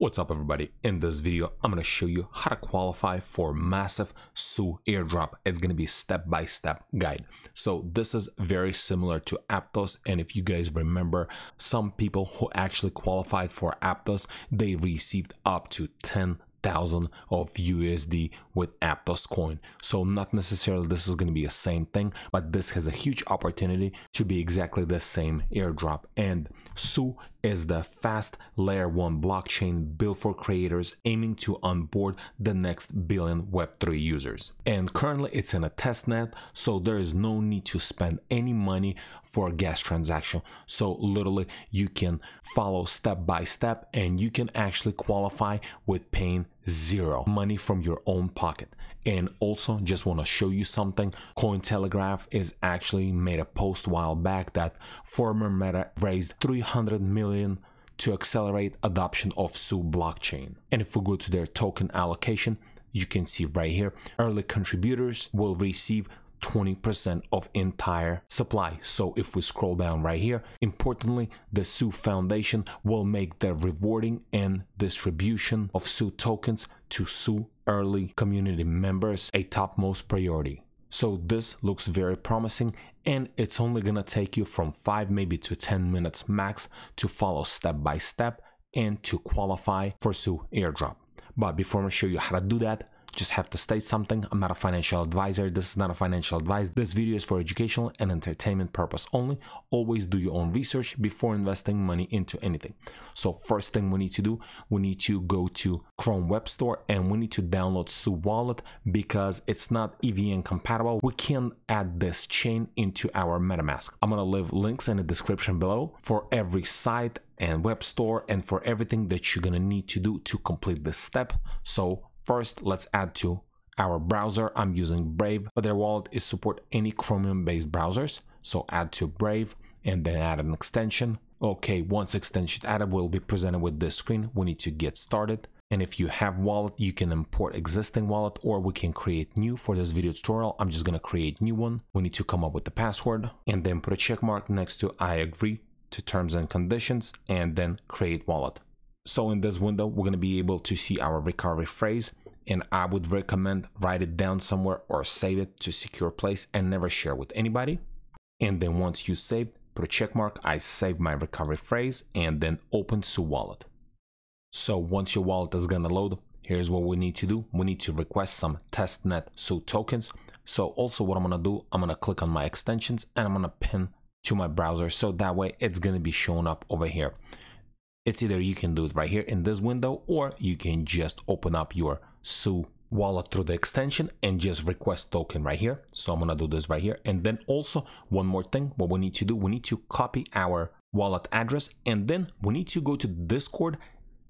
What's up everybody? In this video I'm going to show you how to qualify for Massive SUI Airdrop. It's going to be a step-by-step guide. So this is very similar to Aptos, and if you guys remember, some people who actually qualified for Aptos, they received up to 10,000 of USD with Aptos coin. So not necessarily this is going to be the same thing, but this has a huge opportunity to be exactly the same airdrop. And SUI is the fast layer 1 blockchain built for creators aiming to onboard the next billion Web3 users. And currently it's in a test net, so there is no need to spend any money for a gas transaction. So literally you can follow step by step and you can actually qualify with paying zero money from your own pocket. And also just want to show you something. Cointelegraph is actually made a post a while back that former Meta raised 300 million to accelerate adoption of SUI blockchain. And if we go to their token allocation, you can see right here, early contributors will receive 20% of entire supply. So if we scroll down right here, importantly, the SUI Foundation will make the rewarding and distribution of SUI tokens to SUI early community members a topmost priority. So this looks very promising, and it's only gonna take you from 5 maybe to 10 minutes max to follow step by step and to qualify for SUI Airdrop. But before I show you how to do that, just have to state something. I'm not a financial advisor. This is not a financial advice. This video is for educational and entertainment purpose only. Always do your own research before investing money into anything. So first thing we need to do, we need to go to Chrome Web Store and we need to download SUI Wallet because it's not EVM compatible. We can add this chain into our MetaMask. I'm gonna leave links in the description below for every site and web store and for everything that you're gonna need to do to complete this step. So first, let's add to our browser. I'm using Brave, but their wallet is support any Chromium-based browsers. So add to Brave and then add an extension. Okay, once extension added, we'll be presented with this screen. We need to get started. And if you have wallet, you can import existing wallet or we can create new. For this video tutorial, I'm just gonna create new one. We need to come up with the password and then put a check mark next to I agree to terms and conditions and then create wallet. So in this window, we're going to be able to see our recovery phrase, and I would recommend write it down somewhere or save it to secure place and never share with anybody. And then once you save, put a check mark, I save my recovery phrase, and then open SUI Wallet. So once your wallet is going to load, here's what we need to do. We need to request some testnet SUI tokens. So also what I'm going to do, I'm going to click on my extensions and I'm going to pin to my browser. So that way it's going to be showing up over here. It's either you can do it right here in this window or you can just open up your SUI wallet through the extension and just request token right here. So I'm gonna do this right here. And then also one more thing, what we need to do, we need to copy our wallet address and then we need to go to Discord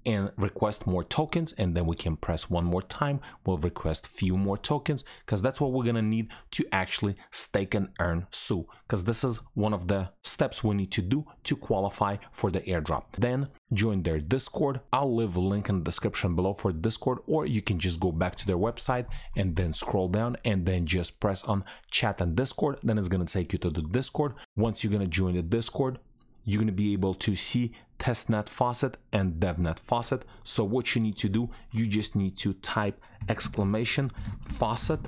and request more tokens, and then we can press one more time. We'll request few more tokens because that's what we're gonna need to actually stake and earn SUI, because this is one of the steps we need to do to qualify for the airdrop. Then join their Discord. I'll leave a link in the description below for Discord, or you can just go back to their website and then scroll down and then just press on chat and Discord. Then it's gonna take you to the Discord. Once you're gonna join the Discord, you're going to be able to see testnet faucet and devnet faucet. So what you need to do, you just need to type exclamation faucet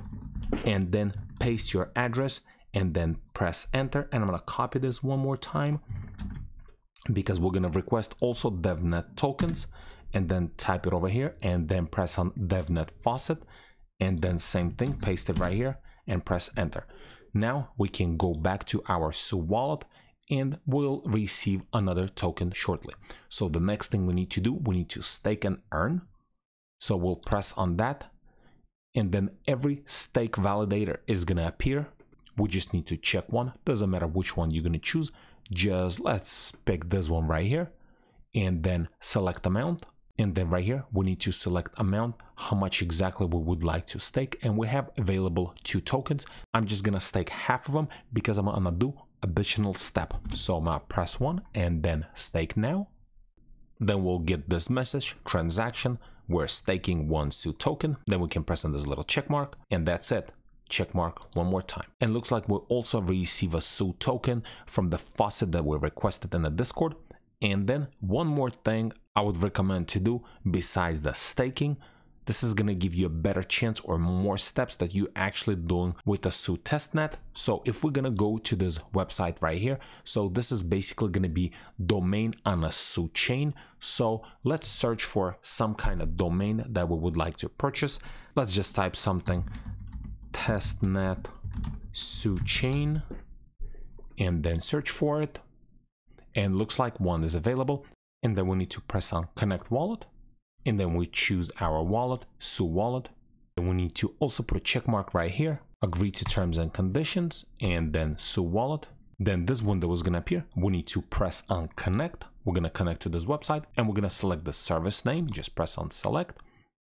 and then paste your address and then press enter. And I'm going to copy this one more time because we're going to request also devnet tokens, and then type it over here and then press on devnet faucet and then same thing, paste it right here and press enter. Now we can go back to our SUI wallet and we'll receive another token shortly. So the next thing we need to do, we need to stake and earn. So we'll press on that and then every stake validator is gonna appear. We just need to check one. Doesn't matter which one you're gonna choose. Just let's pick this one right here and then select amount. And then right here, we need to select amount, how much exactly we would like to stake. And we have available 2 tokens. I'm just gonna stake half of them because I'm gonna do additional step. So I'm gonna press 1 and then stake now. Then we'll get this message, transaction, we're staking 1 SUI token. Then we can press on this little check mark and that's it. Check mark one more time. And looks like we'll also receive a SUI token from the faucet that we requested in the Discord. And then one more thing, I would recommend to do besides the staking. This is going to give you a better chance or more steps that you actually doing with the SUI testnet. So if we're going to go to this website right here, so this is basically going to be domain on a SUI chain. So let's search for some kind of domain that we would like to purchase. Let's just type something testnet SUI chain and then search for it. And looks like one is available. And then we need to press on connect wallet. And then we choose our wallet, SUI wallet. And we need to also put a check mark right here, agree to terms and conditions, and then SUI wallet. Then this window is going to appear. We need to press on connect. We're going to connect to this website and we're going to select the service name. Just press on select.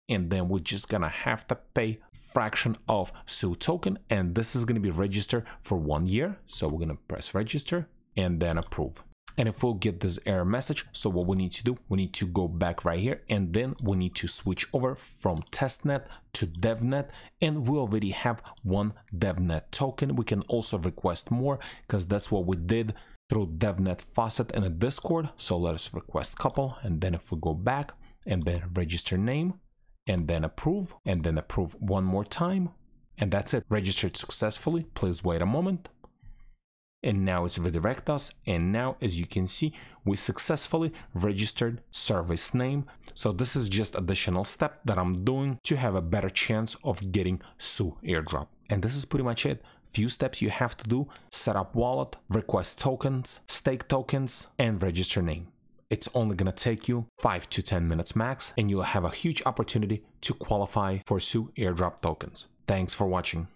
And then we're just going to have to pay fraction of SUI token. And this is going to be registered for 1 year. So we're going to press register and then approve. And if we'll get this error message, so what we need to do, we need to go back right here and then we need to switch over from testnet to devnet. And we already have one devnet token. We can also request more because that's what we did through devnet faucet in a Discord. So let us request couple. And then if we go back and then register name and then approve one more time. And that's it, registered successfully. Please wait a moment. And now it's redirect us. And now, as you can see, we successfully registered service name. So this is just additional step that I'm doing to have a better chance of getting SUI airdrop. And this is pretty much it. Few steps you have to do: set up wallet, request tokens, stake tokens, and register name. It's only gonna take you 5 to 10 minutes max, and you'll have a huge opportunity to qualify for SUI airdrop tokens. Thanks for watching.